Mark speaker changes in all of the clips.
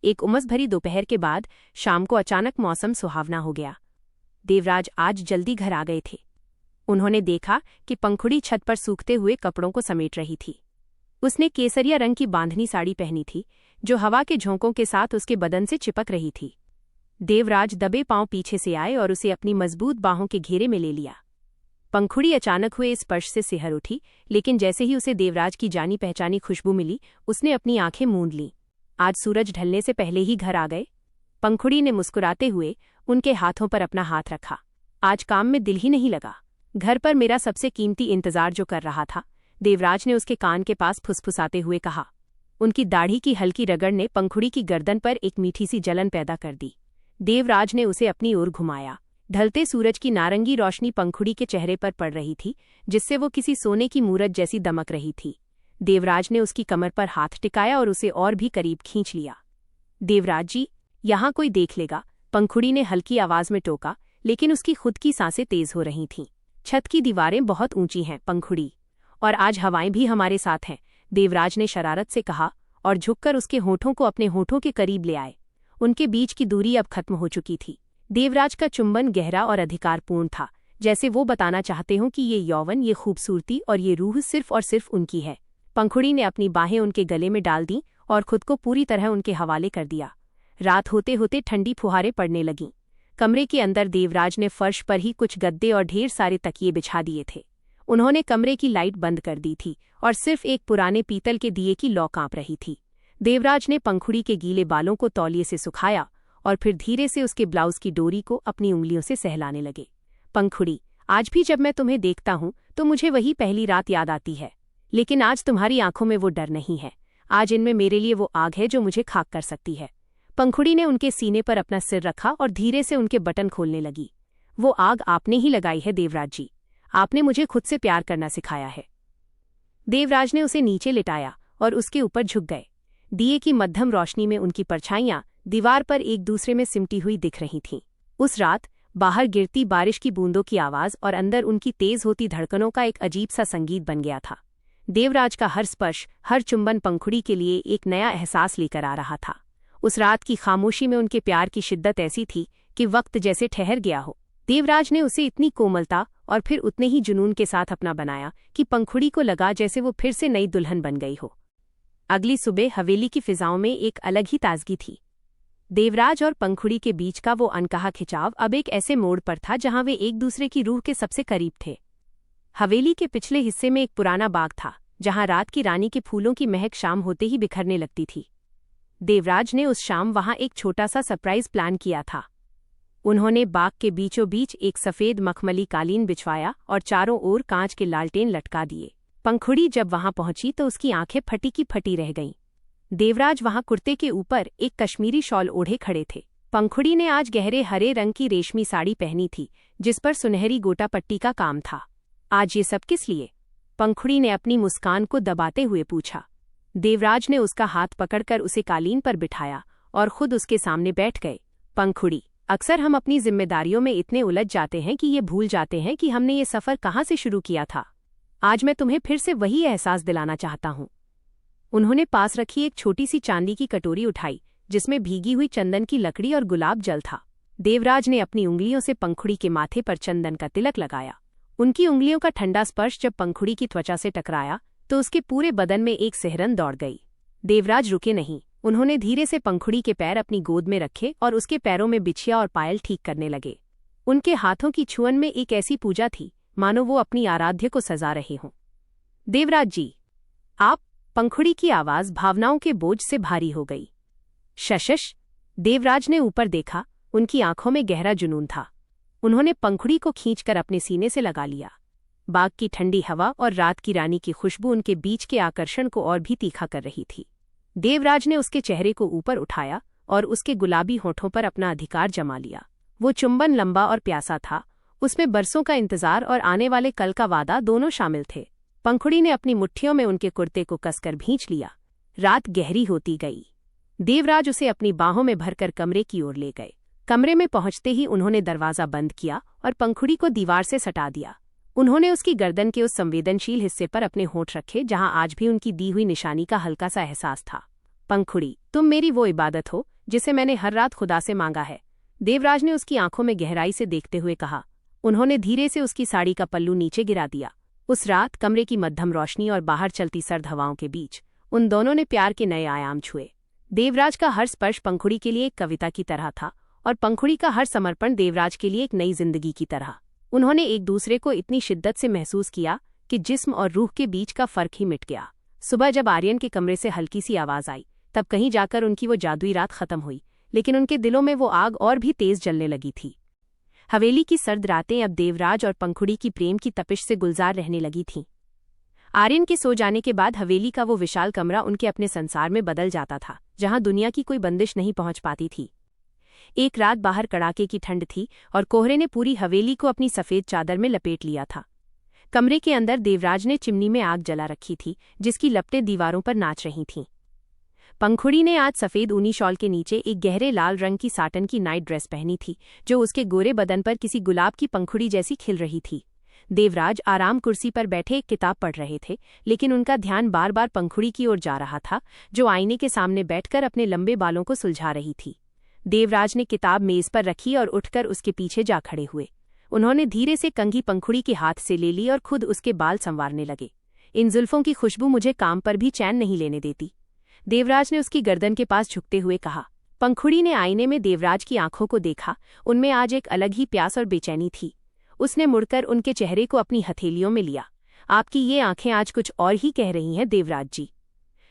Speaker 1: एक उमस भरी दोपहर के बाद शाम को अचानक मौसम सुहावना हो गया। देवराज आज जल्दी घर आ गए थे। उन्होंने देखा कि पंखुड़ी छत पर सूखते हुए कपड़ों को समेट रही थी। उसने केसरिया रंग की बांधनी साड़ी पहनी थी, जो हवा के झोंकों के साथ उसके बदन से चिपक रही थी। देवराज दबे पांव पीछे से आए और उसे अपनी मजबूत बाहों के घेरे में ले लिया। पंखुड़ी अचानक हुए स्पर्श से सिहर उठी, लेकिन जैसे ही उसे देवराज की जानी पहचानी खुशबू मिली, उसने अपनी आंखें मूंद लीं। आज सूरज ढलने से पहले ही घर आ गए। पंखुड़ी ने मुस्कुराते हुए उनके हाथों पर अपना हाथ रखा। आज काम में दिल ही नहीं लगा। घर पर मेरा सबसे कीमती इंतजार जो कर रहा था, देवराज ने उसके कान के पास फुसफुसाते हुए कहा। उनकी दाढ़ी की हल्की रगड़ ने पंखुड़ी की गर्दन पर एक मीठी सी जलन पैदा कर दी। देवराज ने उसे अपनी ओर घुमाया। ढलते सूरज की नारंगी रोशनी पंखुड़ी के चेहरे पर पड़ रही थी, जिससे वो किसी सोने की मूरत जैसी दमक रही थी। देवराज ने उसकी कमर पर हाथ टिकाया और उसे और भी करीब खींच लिया। देवराज जी, यहाँ कोई देख लेगा, पंखुड़ी ने हल्की आवाज में टोका, लेकिन उसकी खुद की सांसें तेज हो रही थीं। छत की दीवारें बहुत ऊंची हैं पंखुड़ी, और आज हवाएं भी हमारे साथ हैं, देवराज ने शरारत से कहा और झुककर उसके होठों को अपने होठों के करीब ले आए। उनके बीच की दूरी अब खत्म हो चुकी थी। देवराज का चुंबन गहरा और अधिकारपूर्ण था, जैसे वो बताना चाहते हों कि ये यौवन, ये खूबसूरती और ये रूह सिर्फ और सिर्फ उनकी है। पंखुड़ी ने अपनी बाहें उनके गले में डाल दीं और खुद को पूरी तरह उनके हवाले कर दिया। रात होते होते ठंडी फुहारें पड़ने लगीं। कमरे के अंदर देवराज ने फर्श पर ही कुछ गद्दे और ढेर सारे तकिए बिछा दिए थे। उन्होंने कमरे की लाइट बंद कर दी थी और सिर्फ एक पुराने पीतल के दिए की लौ कांप रही थी। देवराज ने पंखुड़ी के गीले बालों को तौलिए से सुखाया और फिर धीरे से उसके ब्लाउज की डोरी को अपनी उंगलियों से सहलाने लगे। पंखुड़ी, आज भी जब मैं तुम्हें देखता हूं तो मुझे वही पहली रात याद आती है, लेकिन आज तुम्हारी आंखों में वो डर नहीं है। आज इनमें मेरे लिए वो आग है जो मुझे खाक कर सकती है। पंखुड़ी ने उनके सीने पर अपना सिर रखा और धीरे से उनके बटन खोलने लगी। वो आग आपने ही लगाई है देवराज जी, आपने मुझे खुद से प्यार करना सिखाया है। देवराज ने उसे नीचे लिटाया और उसके ऊपर झुक गए। दिए की मध्यम रोशनी में उनकी परछाइयां दीवार पर एक दूसरे में सिमटी हुई दिख रही थीं। उस रात बाहर गिरती बारिश की बूंदों की आवाज और अंदर उनकी तेज होती धड़कनों का एक अजीब सा संगीत बन गया था। देवराज का हर स्पर्श, हर चुंबन पंखुड़ी के लिए एक नया एहसास लेकर आ रहा था। उस रात की खामोशी में उनके प्यार की शिद्दत ऐसी थी कि वक्त जैसे ठहर गया हो। देवराज ने उसे इतनी कोमलता और फिर उतने ही जुनून के साथ अपना बनाया कि पंखुड़ी को लगा जैसे वो फिर से नई दुल्हन बन गई हो। अगली सुबह हवेली की फिजाओं में एक अलग ही ताजगी थी। देवराज और पंखुड़ी के बीच का वो अनकहा खिंचाव अब एक ऐसे मोड़ पर था जहां वे एक दूसरे की रूह के सबसे करीब थे। हवेली के पिछले हिस्से में एक पुराना बाग था, जहां रात की रानी के फूलों की महक शाम होते ही बिखरने लगती थी। देवराज ने उस शाम वहां एक छोटा सा सरप्राइज प्लान किया था। उन्होंने बाग के बीचों बीच एक सफेद मखमली कालीन बिछवाया और चारों ओर कांच के लालटेन लटका दिए। पंखुड़ी जब वहां पहुंची तो उसकी आंखें फटी की फटी रह गईं। देवराज वहां कुर्ते के ऊपर एक कश्मीरी शॉल ओढ़े खड़े थे। पंखुड़ी ने आज गहरे हरे रंग की रेशमी साड़ी पहनी थी, जिस पर सुनहरी गोटा पट्टी का काम था। आज ये सब किस लिए? पंखुड़ी ने अपनी मुस्कान को दबाते हुए पूछा। देवराज ने उसका हाथ पकड़कर उसे कालीन पर बिठाया और खुद उसके सामने बैठ गए। पंखुड़ी, अक्सर हम अपनी जिम्मेदारियों में इतने उलझ जाते हैं कि ये भूल जाते हैं कि हमने ये सफ़र कहाँ से शुरू किया था। आज मैं तुम्हें फिर से वही एहसास दिलाना चाहता हूँ। उन्होंने पास रखी एक छोटी सी चांदी की कटोरी उठाई, जिसमें भीगी हुई चंदन की लकड़ी और गुलाब जल था। देवराज ने अपनी उंगलियों से पंखुड़ी के माथे पर चंदन का तिलक लगाया। उनकी उंगलियों का ठंडा स्पर्श जब पंखुड़ी की त्वचा से टकराया तो उसके पूरे बदन में एक सिहरन दौड़ गई। देवराज रुके नहीं। उन्होंने धीरे से पंखुड़ी के पैर अपनी गोद में रखे और उसके पैरों में बिछिया और पायल ठीक करने लगे। उनके हाथों की छुअन में एक ऐसी पूजा थी मानो वो अपनी आराध्य को सजा रहे हों। देवराज जी, आप? पंखुड़ी की आवाज भावनाओं के बोझ से भारी हो गई। शशश। देवराज ने ऊपर देखा। उनकी आंखों में गहरा जुनून था। उन्होंने पंखुड़ी को खींचकर अपने सीने से लगा लिया। बाग की ठंडी हवा और रात की रानी की खुशबू उनके बीच के आकर्षण को और भी तीखा कर रही थी। देवराज ने उसके चेहरे को ऊपर उठाया और उसके गुलाबी होठों पर अपना अधिकार जमा लिया। वो चुंबन लंबा और प्यासा था। उसमें बरसों का इंतजार और आने वाले कल का वादा दोनों शामिल थे। पंखुड़ी ने अपनी मुट्ठियों में उनके कुर्ते को कसकर भींच लिया। रात गहरी होती गई। देवराज उसे अपनी बाहों में भरकर कमरे की ओर ले गए। कमरे में पहुंचते ही उन्होंने दरवाजा बंद किया और पंखुड़ी को दीवार से सटा दिया। उन्होंने उसकी गर्दन के उस संवेदनशील हिस्से पर अपने होंठ रखे जहां आज भी उनकी दी हुई निशानी का हल्का सा एहसास था। पंखुड़ी, तुम मेरी वो इबादत हो जिसे मैंने हर रात खुदा से मांगा है। देवराज ने उसकी आंखों में गहराई से देखते हुए कहा। उन्होंने धीरे से उसकी साड़ी का पल्लू नीचे गिरा दिया। उस रात कमरे की मध्यम रोशनी और बाहर चलती सर्द हवाओं के बीच उन दोनों ने प्यार के नए आयाम छुए। देवराज का हर स्पर्श पंखुड़ी के लिए एक कविता की तरह था और पंखुड़ी का हर समर्पण देवराज के लिए एक नई जिंदगी की तरह। उन्होंने एक दूसरे को इतनी शिद्दत से महसूस किया कि जिस्म और रूह के बीच का फर्क ही मिट गया। सुबह जब आर्यन के कमरे से हल्की सी आवाज आई, तब कहीं जाकर उनकी वो जादुई रात खत्म हुई, लेकिन उनके दिलों में वो आग और भी तेज जलने लगी थी। हवेली की सर्द रातें अब देवराज और पंखुड़ी की प्रेम की तपिश से गुलजार रहने लगी थीं। आर्यन के सो जाने के बाद हवेली का वो विशाल कमरा उनके अपने संसार में बदल जाता था, जहां दुनिया की कोई बंदिश नहीं पहुंच पाती थी। एक रात बाहर कड़ाके की ठंड थी और कोहरे ने पूरी हवेली को अपनी सफेद चादर में लपेट लिया था। कमरे के अंदर देवराज ने चिमनी में आग जला रखी थी, जिसकी लपटें दीवारों पर नाच रही थीं। पंखुड़ी ने आज सफेद ऊनी शॉल के नीचे एक गहरे लाल रंग की साटन की नाइट ड्रेस पहनी थी, जो उसके गोरे बदन पर किसी गुलाब की पंखुड़ी जैसी खिल रही थी। देवराज आराम कुर्सी पर बैठे एक किताब पढ़ रहे थे, लेकिन उनका ध्यान बार बार पंखुड़ी की ओर जा रहा था, जो आईने के सामने बैठकर अपने लंबे बालों को सुलझा रही थी। देवराज ने किताब मेज पर रखी और उठकर उसके पीछे जा खड़े हुए। उन्होंने धीरे से कंघी पंखुड़ी के हाथ से ले ली और खुद उसके बाल संवारने लगे। इन जुल्फों की खुशबू मुझे काम पर भी चैन नहीं लेने देती, देवराज ने उसकी गर्दन के पास झुकते हुए कहा। पंखुड़ी ने आईने में देवराज की आंखों को देखा। उनमें आज एक अलग ही प्यास और बेचैनी थी। उसने मुड़कर उनके चेहरे को अपनी हथेलियों में लिया। आपकी ये आंखें आज कुछ और ही कह रही हैं देवराज जी।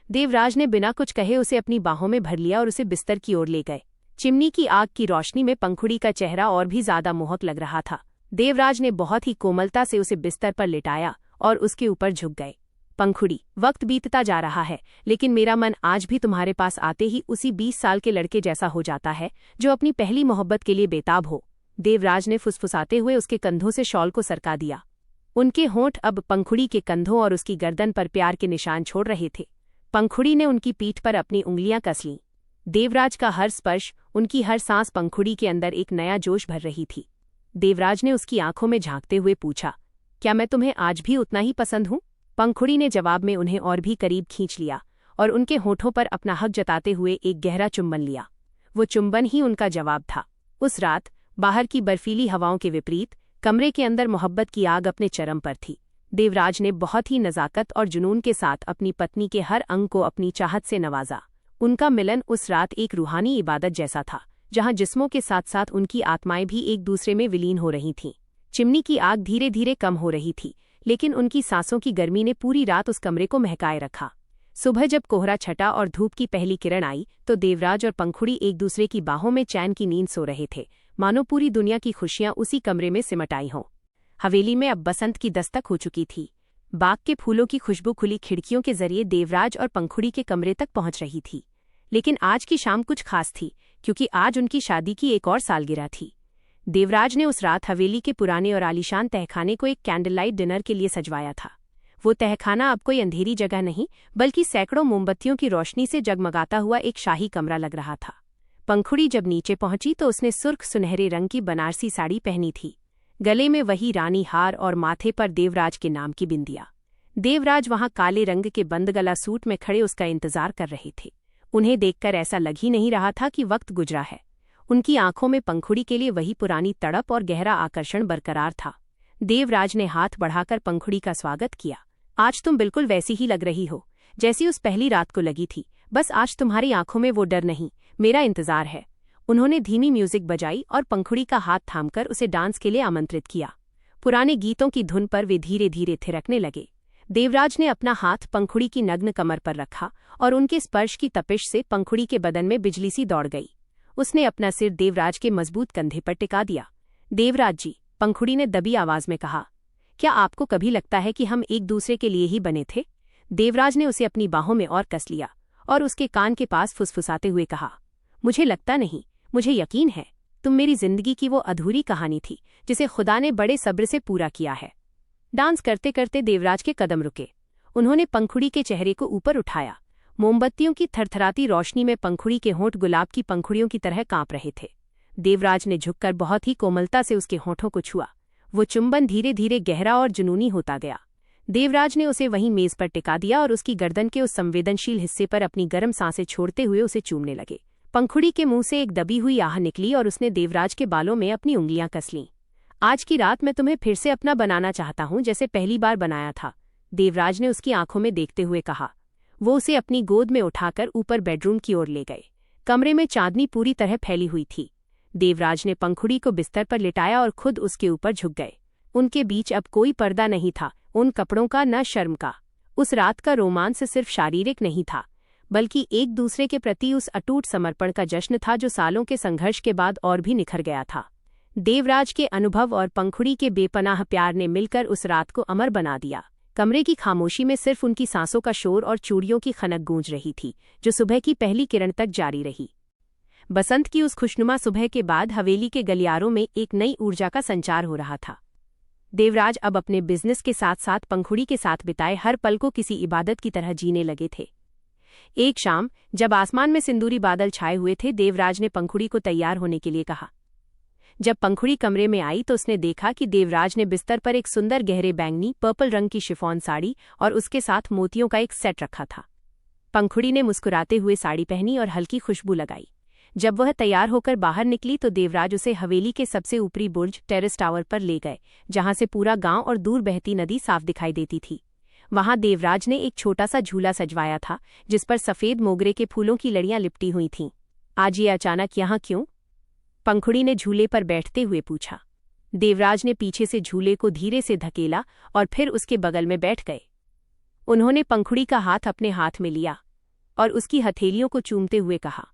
Speaker 1: देवराज ने बिना कुछ कहे उसे अपनी बाहों में भर लिया और उसे बिस्तर की ओर ले गए। चिमनी की आग की रोशनी में पंखुड़ी का चेहरा और भी ज्यादा मोहक लग रहा था। देवराज ने बहुत ही कोमलता से उसे बिस्तर पर लिटाया और उसके ऊपर झुक गए। पंखुड़ी, वक्त बीतता जा रहा है, लेकिन मेरा मन आज भी तुम्हारे पास आते ही उसी 20 साल के लड़के जैसा हो जाता है, जो अपनी पहली मोहब्बत के लिए बेताब हो। देवराज ने फुसफुसाते हुए उसके कंधों से शॉल को सरका दिया। उनके होंठ अब पंखुड़ी के कंधों और उसकी गर्दन पर प्यार के निशान छोड़ रहे थे। पंखुड़ी ने उनकी पीठ पर अपनी उंगलियां कस लीं। देवराज का हर स्पर्श, उनकी हर सांस पंखुड़ी के अंदर एक नया जोश भर रही थी। देवराज ने उसकी आंखों में झांकते हुए पूछा, क्या मैं तुम्हें आज भी उतना ही पसंद हूं? पंखुड़ी ने जवाब में उन्हें और भी करीब खींच लिया और उनके होठों पर अपना हक जताते हुए एक गहरा चुंबन लिया। वो चुंबन ही उनका जवाब था। उस रात बाहर की बर्फीली हवाओं के विपरीत कमरे के अंदर मोहब्बत की आग अपने चरम पर थी। देवराज ने बहुत ही नज़ाकत और जुनून के साथ अपनी पत्नी के हर अंग को अपनी चाहत से नवाजा। उनका मिलन उस रात एक रूहानी इबादत जैसा था, जहां जिस्मों के साथ साथ उनकी आत्माएं भी एक दूसरे में विलीन हो रही थीं। चिमनी की आग धीरे धीरे कम हो रही थी, लेकिन उनकी सांसों की गर्मी ने पूरी रात उस कमरे को महकाए रखा। सुबह जब कोहरा छटा और धूप की पहली किरण आई, तो देवराज और पंखुड़ी एक दूसरे की बाहों में चैन की नींद सो रहे थे, मानो पूरी दुनिया की खुशियां उसी कमरे में सिमट आई हों। हवेली में अब बसंत की दस्तक हो चुकी थी। बाग के फूलों की खुशबू खुली खिड़कियों के जरिए देवराज और पंखुड़ी के कमरे तक पहुंच रही थी। लेकिन आज की शाम कुछ खास थी, क्योंकि आज उनकी शादी की एक और सालगिरह थी। देवराज ने उस रात हवेली के पुराने और आलीशान तहखाने को एक कैंडल लाइट डिनर के लिए सजवाया था। वो तहखाना अब कोई अंधेरी जगह नहीं, बल्कि सैकड़ों मोमबत्तियों की रोशनी से जगमगाता हुआ एक शाही कमरा लग रहा था। पंखुड़ी जब नीचे पहुंची तो उसने सुर्ख सुनहरे रंग की बनारसी साड़ी पहनी थी, गले में वही रानी हार और माथे पर देवराज के नाम की बिंदिया। देवराज वहां काले रंग के बंद गला सूट में खड़े उसका इंतजार कर रहे थे। उन्हें देखकर ऐसा लग ही नहीं रहा था कि वक्त गुजरा है। उनकी आंखों में पंखुड़ी के लिए वही पुरानी तड़प और गहरा आकर्षण बरकरार था। देवराज ने हाथ बढ़ाकर पंखुड़ी का स्वागत किया। आज तुम बिल्कुल वैसी ही लग रही हो, जैसी उस पहली रात को लगी थी। बस आज तुम्हारी आंखों में वो डर नहीं, मेरा इंतजार है। उन्होंने धीमी म्यूजिक बजाई और पंखुड़ी का हाथ थामकर उसे डांस के लिए आमंत्रित किया। पुराने गीतों की धुन पर वे धीरे धीरे थिरकने लगे। देवराज ने अपना हाथ पंखुड़ी की नग्न कमर पर रखा और उनके स्पर्श की तपिश से पंखुड़ी के बदन में बिजली सी दौड़ गई। उसने अपना सिर देवराज के मजबूत कंधे पर टिका दिया। देवराज जी, पंखुड़ी ने दबी आवाज में कहा, क्या आपको कभी लगता है कि हम एक दूसरे के लिए ही बने थे? देवराज ने उसे अपनी बाहों में और कस लिया और उसके कान के पास फुसफुसाते हुए कहा, मुझे लगता नहीं, मुझे यकीन है। तुम मेरी जिंदगी की वो अधूरी कहानी थी जिसे खुदा ने बड़े सब्र से पूरा किया है। डांस करते करते देवराज के कदम रुके। उन्होंने पंखुड़ी के चेहरे को ऊपर उठाया। मोमबत्तियों की थरथराती रोशनी में पंखुड़ी के होंठ गुलाब की पंखुड़ियों की तरह कांप रहे थे। देवराज ने झुककर बहुत ही कोमलता से उसके होठों को छुआ। वो चुंबन धीरे धीरे गहरा और जुनूनी होता गया। देवराज ने उसे वहीं मेज पर टिका दिया और उसकी गर्दन के उस संवेदनशील हिस्से पर अपनी गर्म सांसें छोड़ते हुए उसे चूमने लगे। पंखुड़ी के मुंह से एक दबी हुई आह निकली और उसने देवराज के बालों में अपनी उंगलियां कस लीं। आज की रात मैं तुम्हें फिर से अपना बनाना चाहता हूं, जैसे पहली बार बनाया था, देवराज ने उसकी आंखों में देखते हुए कहा। वो उसे अपनी गोद में उठाकर ऊपर बेडरूम की ओर ले गए। कमरे में चांदनी पूरी तरह फैली हुई थी। देवराज ने पंखुड़ी को बिस्तर पर लिटाया और खुद उसके ऊपर झुक गए। उनके बीच अब कोई पर्दा नहीं था, उन कपड़ों का न शर्म का। उस रात का रोमांस सिर्फ शारीरिक नहीं था, बल्कि एक दूसरे के प्रति उस अटूट समर्पण का जश्न था जो सालों के संघर्ष के बाद और भी निखर गया था। देवराज के अनुभव और पंखुड़ी के बेपनाह प्यार ने मिलकर उस रात को अमर बना दिया। कमरे की खामोशी में सिर्फ उनकी सांसों का शोर और चूड़ियों की खनक गूंज रही थी, जो सुबह की पहली किरण तक जारी रही। बसंत की उस खुशनुमा सुबह के बाद हवेली के गलियारों में एक नई ऊर्जा का संचार हो रहा था। देवराज अब अपने बिजनेस के साथ साथ पंखुड़ी के साथ बिताए हर पल को किसी इबादत की तरह जीने लगे थे। एक शाम जब आसमान में सिंदूरी बादल छाए हुए थे, देवराज ने पंखुड़ी को तैयार होने के लिए कहा। जब पंखुड़ी कमरे में आई तो उसने देखा कि देवराज ने बिस्तर पर एक सुंदर गहरे बैंगनी पर्पल रंग की शिफॉन साड़ी और उसके साथ मोतियों का एक सेट रखा था। पंखुड़ी ने मुस्कुराते हुए साड़ी पहनी और हल्की खुशबू लगाई। जब वह तैयार होकर बाहर निकली तो देवराज उसे हवेली के सबसे ऊपरी बुर्ज टेरेस टावर पर ले गए, जहां से पूरा गांव और दूर बहती नदी साफ दिखाई देती थी। वहां देवराज ने एक छोटा सा झूला सजवाया था, जिस पर सफेद मोगरे के फूलों की लड़ियां लिपटी हुई थीं। आज ये अचानक यहाँ क्यों? पंखुड़ी ने झूले पर बैठते हुए पूछा। देवराज ने पीछे से झूले को धीरे से धकेला और फिर उसके बगल में बैठ गए। उन्होंने पंखुड़ी का हाथ अपने हाथ में लिया और उसकी हथेलियों को चूमते हुए कहा,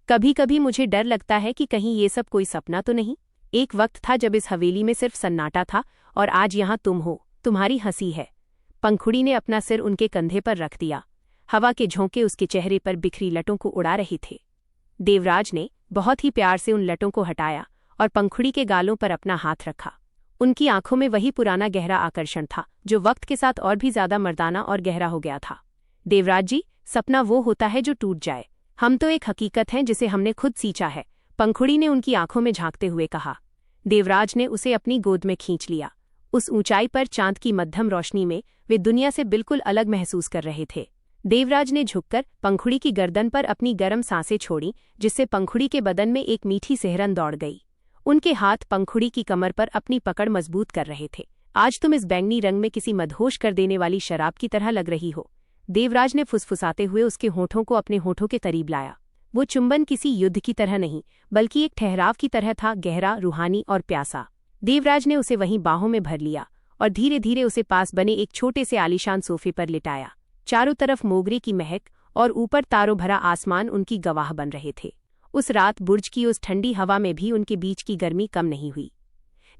Speaker 1: कभी कभी मुझे डर लगता है कि कहीं ये सब कोई सपना तो नहीं। एक वक्त था जब इस हवेली में सिर्फ सन्नाटा था, और आज यहाँ तुम हो, तुम्हारी हंसी है। पंखुड़ी ने अपना सिर उनके कंधे पर रख दिया। हवा के झोंके उसके चेहरे पर बिखरी लटों को उड़ा रहे थे। देवराज ने बहुत ही प्यार से उन लटों को हटाया और पंखुड़ी के गालों पर अपना हाथ रखा। उनकी आंखों में वही पुराना गहरा आकर्षण था, जो वक्त के साथ और भी ज्यादा मर्दाना और गहरा हो गया था। देवराज जी, सपना वो होता है जो टूट जाए, हम तो एक हकीकत हैं जिसे हमने खुद सींचा है, पंखुड़ी ने उनकी आंखों में झांकते हुए कहा। देवराज ने उसे अपनी गोद में खींच लिया। उस ऊंचाई पर चांद की मध्यम रोशनी में वे दुनिया से बिल्कुल अलग महसूस कर रहे थे। देवराज ने झुककर पंखुड़ी की गर्दन पर अपनी गर्म सांसें छोड़ी, जिससे पंखुड़ी के बदन में एक मीठी सिहरन दौड़ गई। उनके हाथ पंखुड़ी की कमर पर अपनी पकड़ मजबूत कर रहे थे। आज तुम इस बैंगनी रंग में किसी मदहोश कर देने वाली शराब की तरह लग रही हो, देवराज ने फुसफुसाते हुए उसके होठों को अपने होठों के करीब लाया। वो चुंबन किसी युद्ध की तरह नहीं, बल्कि एक ठहराव की तरह था, गहरा, रूहानी और प्यासा। देवराज ने उसे वहीं बाहों में भर लिया और धीरे धीरे उसे पास बने एक छोटे से आलीशान सोफे पर लिटाया। चारों तरफ मोगरे की महक और ऊपर तारों भरा आसमान उनकी गवाह बन रहे थे। उस रात बुर्ज की उस ठंडी हवा में भी उनके बीच की गर्मी कम नहीं हुई।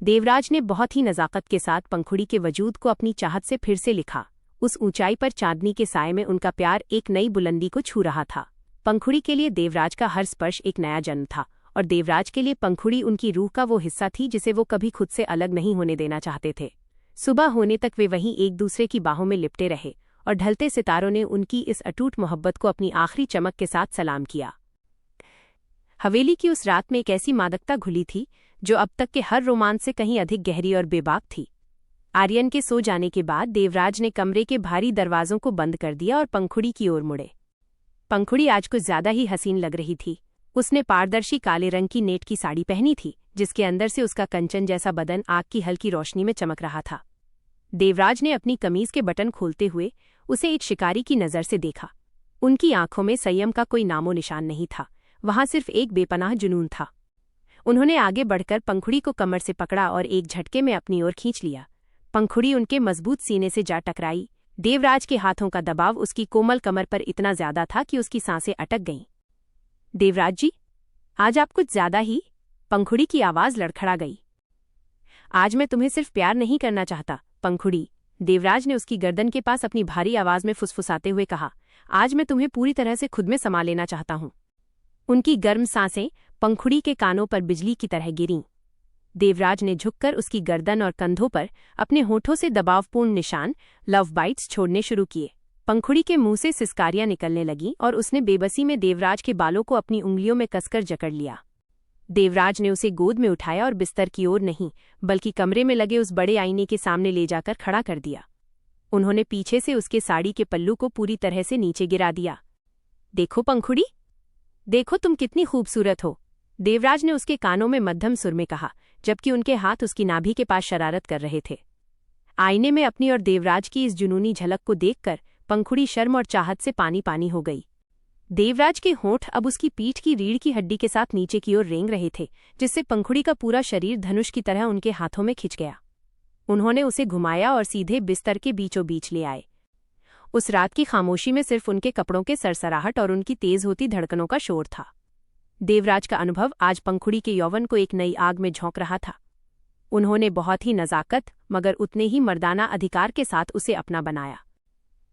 Speaker 1: देवराज ने बहुत ही नज़ाकत के साथ पंखुड़ी के वजूद को अपनी चाहत से फिर से लिखा। उस ऊंचाई पर चांदनी के साए में उनका प्यार एक नई बुलंदी को छू रहा था। पंखुड़ी के लिए देवराज का हर स्पर्श एक नया जन्म था, और देवराज के लिए पंखुड़ी उनकी रूह का वो हिस्सा थी जिसे वो कभी खुद से अलग नहीं होने देना चाहते थे। सुबह होने तक वे वहीं एक दूसरे की बाहों में लिपटे रहे, और ढलते सितारों ने उनकी इस अटूट मोहब्बत को अपनी आखिरी चमक के साथ सलाम किया। हवेली की उस रात में एक ऐसी मादकता घुली थी जो अब तक के हर रोमांस से कहीं अधिक गहरी और बेबाक थी। आर्यन के सो जाने के बाद देवराज ने कमरे के भारी दरवाजों को बंद कर दिया और पंखुड़ी की ओर मुड़े। पंखुड़ी आज कुछ ज्यादा ही हसीन लग रही थी। उसने पारदर्शी काले रंग की नेट की साड़ी पहनी थी, जिसके अंदर से उसका कंचन जैसा बदन आग की हल्की रोशनी में चमक रहा था। देवराज ने अपनी कमीज के बटन खोलते हुए उसे एक शिकारी की नज़र से देखा। उनकी आंखों में संयम का कोई नामो निशान नहीं था, वहां सिर्फ एक बेपनाह जुनून था। उन्होंने आगे बढ़कर पंखुड़ी को कमर से पकड़ा और एक झटके में अपनी ओर खींच लिया। पंखुड़ी उनके मजबूत सीने से जा टकराई। देवराज के हाथों का दबाव उसकी कोमल कमर पर इतना ज्यादा था कि उसकी सांसें अटक गईं। देवराज जी, आज आप कुछ ज्यादा ही, पंखुड़ी की आवाज लड़खड़ा गई। आज मैं तुम्हें सिर्फ प्यार नहीं करना चाहता, पंखुड़ी, देवराज ने उसकी गर्दन के पास अपनी भारी आवाज में फुसफुसाते हुए कहा। आज मैं तुम्हें पूरी तरह से खुद में समा लेना चाहता हूं। उनकी गर्म सांसें पंखुड़ी के कानों पर बिजली की तरह गिरीं। देवराज ने झुककर उसकी गर्दन और कंधों पर अपने होठों से दबावपूर्ण निशान, लव बाइट्स छोड़ने शुरू किए। पंखुड़ी के मुंह से सिसकारियां निकलने लगीं और उसने बेबसी में देवराज के बालों को अपनी उंगलियों में कसकर जकड़ लिया। देवराज ने उसे गोद में उठाया और बिस्तर की ओर नहीं, बल्कि कमरे में लगे उस बड़े आईने के सामने ले जाकर खड़ा कर दिया। उन्होंने पीछे से उसके साड़ी के पल्लू को पूरी तरह से नीचे गिरा दिया। देखो पंखुड़ी, देखो तुम कितनी खूबसूरत हो, देवराज ने उसके कानों में मध्यम सुर में कहा, जबकि उनके हाथ उसकी नाभि के पास शरारत कर रहे थे। आईने में अपनी और देवराज की इस जुनूनी झलक को देखकर पंखुड़ी शर्म और चाहत से पानी पानी हो गई। देवराज के होंठ अब उसकी पीठ की रीढ़ की हड्डी के साथ नीचे की ओर रेंग रहे थे, जिससे पंखुड़ी का पूरा शरीर धनुष की तरह उनके हाथों में खिंच गया। उन्होंने उसे घुमाया और सीधे बिस्तर के बीचों बीच ले आए। उस रात की खामोशी में सिर्फ उनके कपड़ों के सरसराहट और उनकी तेज होती धड़कनों का शोर था। देवराज का अनुभव आज पंखुड़ी के यौवन को एक नई आग में झोंक रहा था। उन्होंने बहुत ही नज़ाकत मगर उतने ही मर्दाना अधिकार के साथ उसे अपना बनाया।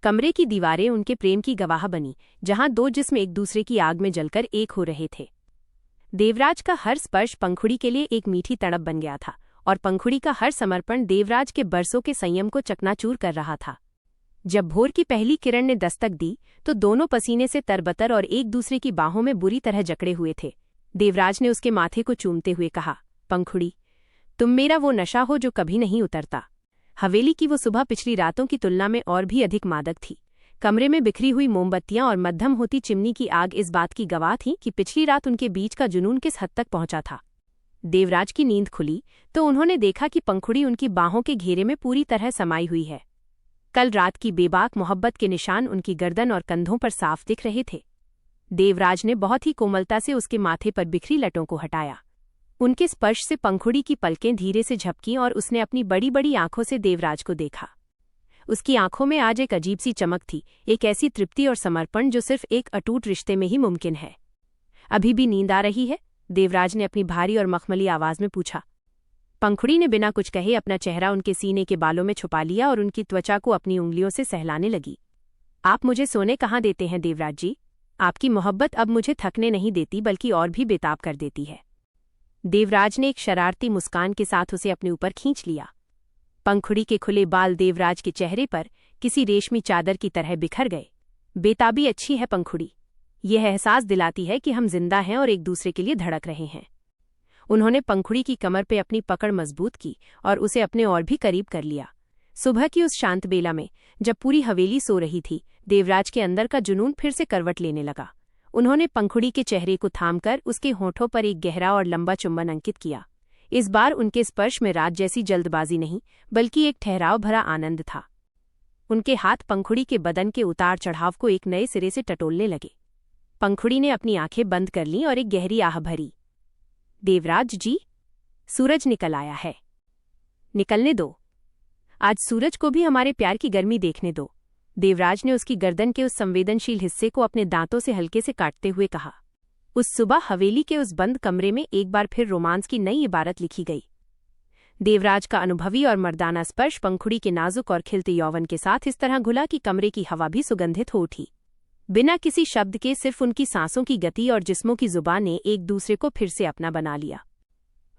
Speaker 1: कमरे की दीवारें उनके प्रेम की गवाह बनी, जहां दो जिस्म एक दूसरे की आग में जलकर एक हो रहे थे। देवराज का हर स्पर्श पंखुड़ी के लिए एक मीठी तड़प बन गया था, और पंखुड़ी का हर समर्पण देवराज के बरसों के संयम को चकनाचूर कर रहा था। जब भोर की पहली किरण ने दस्तक दी तो दोनों पसीने से तरबतर और एक दूसरे की बाहों में बुरी तरह जकड़े हुए थे। देवराज ने उसके माथे को चूमते हुए कहा, पंखुड़ी, तुम मेरा वो नशा हो जो कभी नहीं उतरता। हवेली की वो सुबह पिछली रातों की तुलना में और भी अधिक मादक थी। कमरे में बिखरी हुई मोमबत्तियां और मध्यम होती चिमनी की आग इस बात की गवाह थी कि पिछली रात उनके बीच का जुनून किस हद तक पहुंचा था। देवराज की नींद खुली तो उन्होंने देखा कि पंखुड़ी उनकी बाहों के घेरे में पूरी तरह समाई हुई है। कल रात की बेबाक मोहब्बत के निशान उनकी गर्दन और कंधों पर साफ दिख रहे थे। देवराज ने बहुत ही कोमलता से उसके माथे पर बिखरी लटों को हटाया। उनके स्पर्श से पंखुड़ी की पलकें धीरे से झपकीं और उसने अपनी बड़ी बड़ी आंखों से देवराज को देखा। उसकी आंखों में आज एक अजीब सी चमक थी, एक ऐसी तृप्ति और समर्पण जो सिर्फ एक अटूट रिश्ते में ही मुमकिन है। अभी भी नींद आ रही है? देवराज ने अपनी भारी और मखमली आवाज में पूछा। पंखुड़ी ने बिना कुछ कहे अपना चेहरा उनके सीने के बालों में छुपा लिया और उनकी त्वचा को अपनी उंगलियों से सहलाने लगी। आप मुझे सोने कहाँ देते हैं देवराज जी? आपकी मोहब्बत अब मुझे थकने नहीं देती बल्कि और भी बेताब कर देती है। देवराज ने एक शरारती मुस्कान के साथ उसे अपने ऊपर खींच लिया। पंखुड़ी के खुले बाल देवराज के चेहरे पर किसी रेशमी चादर की तरह बिखर गए। बेताबी अच्छी है पंखुड़ी, यह एहसास दिलाती है कि हम जिंदा हैं और एक दूसरे के लिए धड़क रहे हैं। उन्होंने पंखुड़ी की कमर पे अपनी पकड़ मजबूत की और उसे अपने और भी करीब कर लिया। सुबह की उस शांत बेला में जब पूरी हवेली सो रही थी, देवराज के अंदर का जुनून फिर से करवट लेने लगा। उन्होंने पंखुड़ी के चेहरे को थामकर उसके होठों पर एक गहरा और लंबा चुंबन अंकित किया। इस बार उनके स्पर्श में रात जैसी जल्दबाजी नहीं बल्कि एक ठहराव भरा आनंद था। उनके हाथ पंखुड़ी के बदन के उतार चढ़ाव को एक नए सिरे से टटोलने लगे। पंखुड़ी ने अपनी आंखें बंद कर लीं और एक गहरी आह भरी। देवराज जी, सूरज निकल आया है, निकलने दो। आज सूरज को भी हमारे प्यार की गर्मी देखने दो। देवराज ने उसकी गर्दन के उस संवेदनशील हिस्से को अपने दांतों से हल्के से काटते हुए कहा। उस सुबह हवेली के उस बंद कमरे में एक बार फिर रोमांस की नई इबारत लिखी गई। देवराज का अनुभवी और मर्दाना स्पर्श पंखुड़ी के नाजुक और खिलते यौवन के साथ इस तरह घुला कि कमरे की हवा भी सुगंधित हो उठी। बिना किसी शब्द के सिर्फ उनकी सांसों की गति और जिस्मों की जुबान ने एक दूसरे को फिर से अपना बना लिया।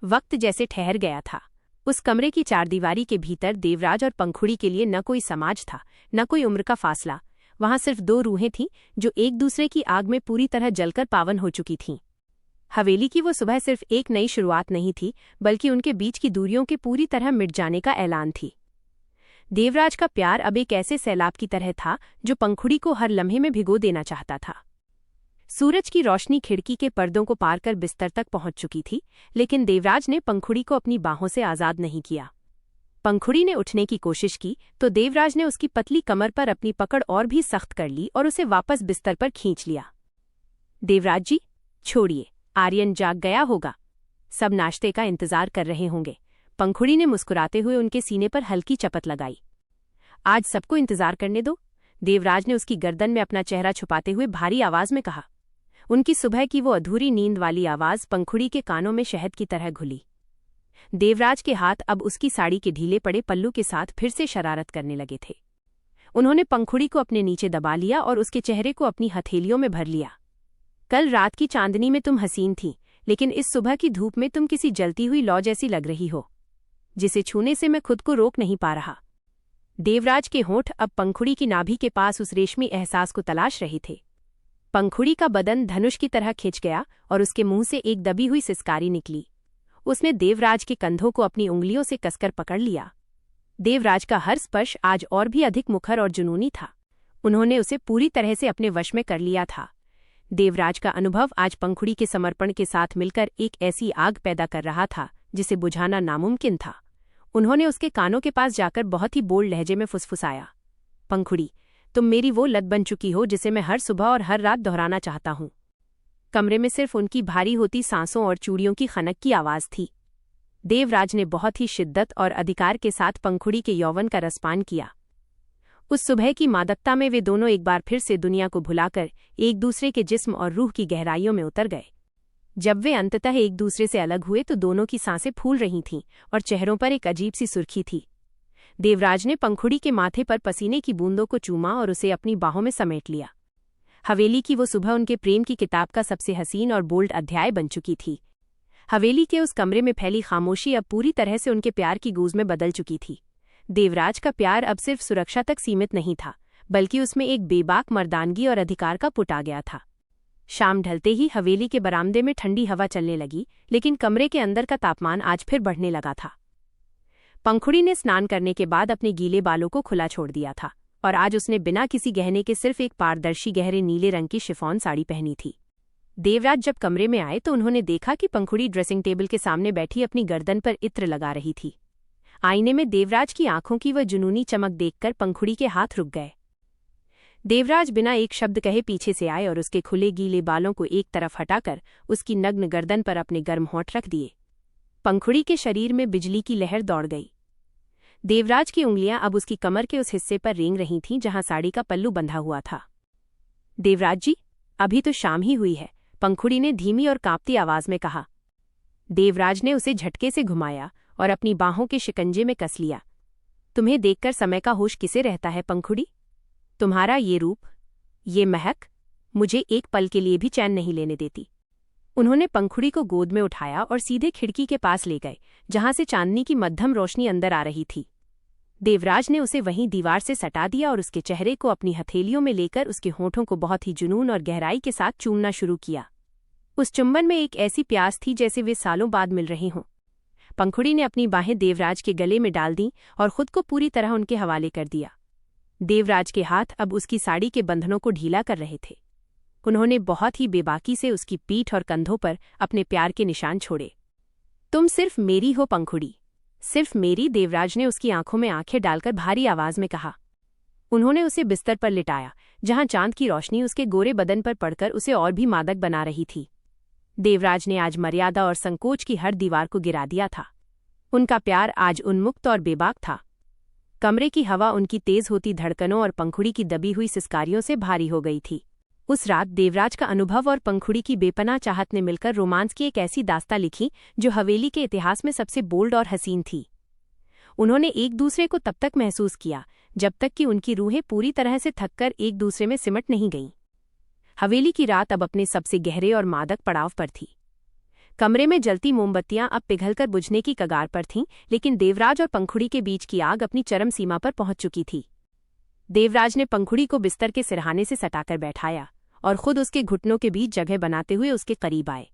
Speaker 1: वक्त जैसे ठहर गया था। उस कमरे की चारदीवारी के भीतर देवराज और पंखुड़ी के लिए न कोई समाज था, न कोई उम्र का फासला। वहां सिर्फ दो रूहें थीं जो एक दूसरे की आग में पूरी तरह जलकर पावन हो चुकी थीं। हवेली की वो सुबह सिर्फ एक नई शुरुआत नहीं थी बल्कि उनके बीच की दूरियों के पूरी तरह मिट जाने का ऐलान थी। देवराज का प्यार अब एक ऐसे सैलाब की तरह था जो पंखुड़ी को हर लम्हे में भिगो देना चाहता था। सूरज की रोशनी खिड़की के पर्दों को पार कर बिस्तर तक पहुंच चुकी थी, लेकिन देवराज ने पंखुड़ी को अपनी बाहों से आजाद नहीं किया। पंखुड़ी ने उठने की कोशिश की तो देवराज ने उसकी पतली कमर पर अपनी पकड़ और भी सख्त कर ली और उसे वापस बिस्तर पर खींच लिया। देवराज जी, छोड़िए, आर्यन जाग गया होगा, सब नाश्ते का इंतजार कर रहे होंगे। पंखुड़ी ने मुस्कुराते हुए उनके सीने पर हल्की चपत लगाई। आज सबको इंतजार करने दो, देवराज ने उसकी गर्दन में अपना चेहरा छुपाते हुए भारी आवाज में कहा। उनकी सुबह की वो अधूरी नींद वाली आवाज पंखुड़ी के कानों में शहद की तरह घुली। देवराज के हाथ अब उसकी साड़ी के ढीले पड़े पल्लू के साथ फिर से शरारत करने लगे थे। उन्होंने पंखुड़ी को अपने नीचे दबा लिया और उसके चेहरे को अपनी हथेलियों में भर लिया। कल रात की चांदनी में तुम हसीन थी, लेकिन इस सुबह की धूप में तुम किसी जलती हुई लौ जैसी लग रही हो, जिसे छूने से मैं खुद को रोक नहीं पा रहा। देवराज के होंठ अब पंखुड़ी की नाभि के पास उस रेशमी एहसास को तलाश रहे थे। पंखुड़ी का बदन धनुष की तरह खिंच गया और उसके मुंह से एक दबी हुई सिसकारी निकली। उसने देवराज के कंधों को अपनी उंगलियों से कसकर पकड़ लिया। देवराज का हर स्पर्श आज और भी अधिक मुखर और जुनूनी था। उन्होंने उसे पूरी तरह से अपने वश में कर लिया था। देवराज का अनुभव आज पंखुड़ी के समर्पण के साथ मिलकर एक ऐसी आग पैदा कर रहा था जिसे बुझाना नामुमकिन था। उन्होंने उसके कानों के पास जाकर बहुत ही बोल्ड लहजे में फुसफुसाया, पंखुड़ी, तुम मेरी वो लत बन चुकी हो जिसे मैं हर सुबह और हर रात दोहराना चाहता हूं। कमरे में सिर्फ उनकी भारी होती सांसों और चूड़ियों की खनक की आवाज थी। देवराज ने बहुत ही शिद्दत और अधिकार के साथ पंखुड़ी के यौवन का रसपान किया। उस सुबह की मादकता में वे दोनों एक बार फिर से दुनिया को भुलाकर एक दूसरे के जिस्म और रूह की गहराइयों में उतर गए। जब वे अंततः एक दूसरे से अलग हुए तो दोनों की सांसें फूल रही थीं और चेहरों पर एक अजीब सी सुर्खी थी। देवराज ने पंखुड़ी के माथे पर पसीने की बूंदों को चूमा और उसे अपनी बाहों में समेट लिया। हवेली की वो सुबह उनके प्रेम की किताब का सबसे हसीन और बोल्ड अध्याय बन चुकी थी। हवेली के उस कमरे में फैली खामोशी अब पूरी तरह से उनके प्यार की गूंज में बदल चुकी थी। देवराज का प्यार अब सिर्फ सुरक्षा तक सीमित नहीं था, बल्कि उसमें एक बेबाक मर्दानगी और अधिकार का पुट आ गया था। शाम ढलते ही हवेली के बरामदे में ठंडी हवा चलने लगी, लेकिन कमरे के अंदर का तापमान आज फिर बढ़ने लगा था। पंखुड़ी ने स्नान करने के बाद अपने गीले बालों को खुला छोड़ दिया था और आज उसने बिना किसी गहने के सिर्फ एक पारदर्शी गहरे नीले रंग की शिफॉन साड़ी पहनी थी। देवराज जब कमरे में आए तो उन्होंने देखा कि पंखुड़ी ड्रेसिंग टेबल के सामने बैठी अपनी गर्दन पर इत्र लगा रही थी। आईने में देवराज की आंखों की वह जुनूनी चमक देखकर पंखुड़ी के हाथ रुक गए। देवराज बिना एक शब्द कहे पीछे से आए और उसके खुले गीले बालों को एक तरफ हटाकर उसकी नग्न गर्दन पर अपने गर्म होंठ रख दिए। पंखुड़ी के शरीर में बिजली की लहर दौड़ गई। देवराज की उंगलियां अब उसकी कमर के उस हिस्से पर रेंग रही थीं जहां साड़ी का पल्लू बंधा हुआ था। देवराज जी, अभी तो शाम ही हुई है, पंखुड़ी ने धीमी और कांपती आवाज में कहा। देवराज ने उसे झटके से घुमाया और अपनी बाहों के शिकंजे में कस लिया। तुम्हें देखकर समय का होश किसे रहता है पंखुड़ी? तुम्हारा ये रूप, ये महक मुझे एक पल के लिए भी चैन नहीं लेने देती। उन्होंने पंखुड़ी को गोद में उठाया और सीधे खिड़की के पास ले गए, जहां से चांदनी की मध्यम रोशनी अंदर आ रही थी। देवराज ने उसे वहीं दीवार से सटा दिया और उसके चेहरे को अपनी हथेलियों में लेकर उसके होठों को बहुत ही जुनून और गहराई के साथ चूमना शुरू किया। उस चुंबन में एक ऐसी प्यास थी जैसे वे सालों बाद मिल रहे हों। पंखुड़ी ने अपनी बाहें देवराज के गले में डाल दीं और खुद को पूरी तरह उनके हवाले कर दिया। देवराज के हाथ अब उसकी साड़ी के बंधनों को ढीला कर रहे थे। उन्होंने बहुत ही बेबाकी से उसकी पीठ और कंधों पर अपने प्यार के निशान छोड़े। तुम सिर्फ मेरी हो पंखुड़ी, सिर्फ मेरी, देवराज ने उसकी आंखों में आंखें डालकर भारी आवाज में कहा। उन्होंने उसे बिस्तर पर लिटाया, जहां चांद की रोशनी उसके गोरे बदन पर पड़कर उसे और भी मादक बना रही थी। देवराज ने आज मर्यादा और संकोच की हर दीवार को गिरा दिया था। उनका प्यार आज उन्मुक्त और बेबाक था। कमरे की हवा उनकी तेज होती धड़कनों और पंखुड़ी की दबी हुई सिसकारियों से भारी हो गई थी। उस रात देवराज का अनुभव और पंखुड़ी की बेपनाह चाहत ने मिलकर रोमांस की एक ऐसी दास्तां लिखी जो हवेली के इतिहास में सबसे बोल्ड और हसीन थी। उन्होंने एक दूसरे को तब तक महसूस किया जब तक कि उनकी रूहें पूरी तरह से थककर एक दूसरे में सिमट नहीं गईं। हवेली की रात अब अपने सबसे गहरे और मादक पड़ाव पर थी। कमरे में जलती मोमबत्तियां अब पिघलकर बुझने की कगार पर थीं, लेकिन देवराज और पंखुड़ी के बीच की आग अपनी चरम सीमा पर पहुंच चुकी थी। देवराज ने पंखुड़ी को बिस्तर के सिरहाने से सटाकर बैठाया और खुद उसके घुटनों के बीच जगह बनाते हुए उसके करीब आए।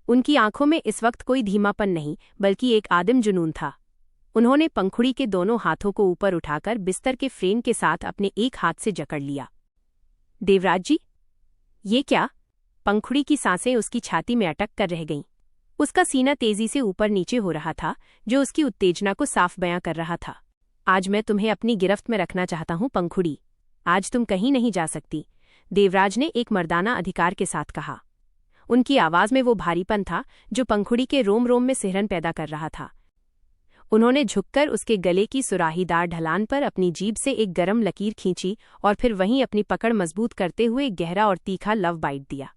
Speaker 1: उनकी आंखों में इस वक्त कोई धीमापन नहीं, बल्कि एक आदिम जुनून था। उन्होंने पंखुड़ी के दोनों हाथों को ऊपर उठाकर बिस्तर के फ्रेम के साथ अपने एक हाथ से जकड़ लिया। देवराज जी, ये क्या? पंखुड़ी की सांसें उसकी छाती में अटक कर रह गईं। उसका सीना तेजी से ऊपर नीचे हो रहा था, जो उसकी उत्तेजना को साफ बयां कर रहा था। आज मैं तुम्हें अपनी गिरफ्त में रखना चाहता हूं पंखुड़ी, आज तुम कहीं नहीं जा सकती, देवराज ने एक मर्दाना अधिकार के साथ कहा। उनकी आवाज में वो भारीपन था जो पंखुड़ी के रोम रोम में सिहरन पैदा कर रहा था। उन्होंने झुककर उसके गले की सुराहीदार ढलान पर अपनी जीभ से एक गरम लकीर खींची और फिर वहीं अपनी पकड़ मजबूत करते हुए गहरा और तीखा लव बाइट दिया।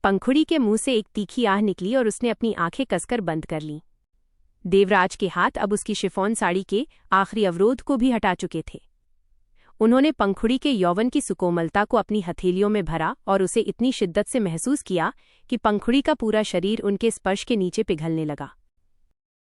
Speaker 1: पंखुड़ी के मुंह से एक तीखी आह निकली और उसने अपनी आंखें कसकर बंद कर लीं। देवराज के हाथ अब उसकी शिफॉन साड़ी के आखिरी अवरोध को भी हटा चुके थे। उन्होंने पंखुड़ी के यौवन की सुकोमलता को अपनी हथेलियों में भरा और उसे इतनी शिद्दत से महसूस किया कि पंखुड़ी का पूरा शरीर उनके स्पर्श के नीचे पिघलने लगा।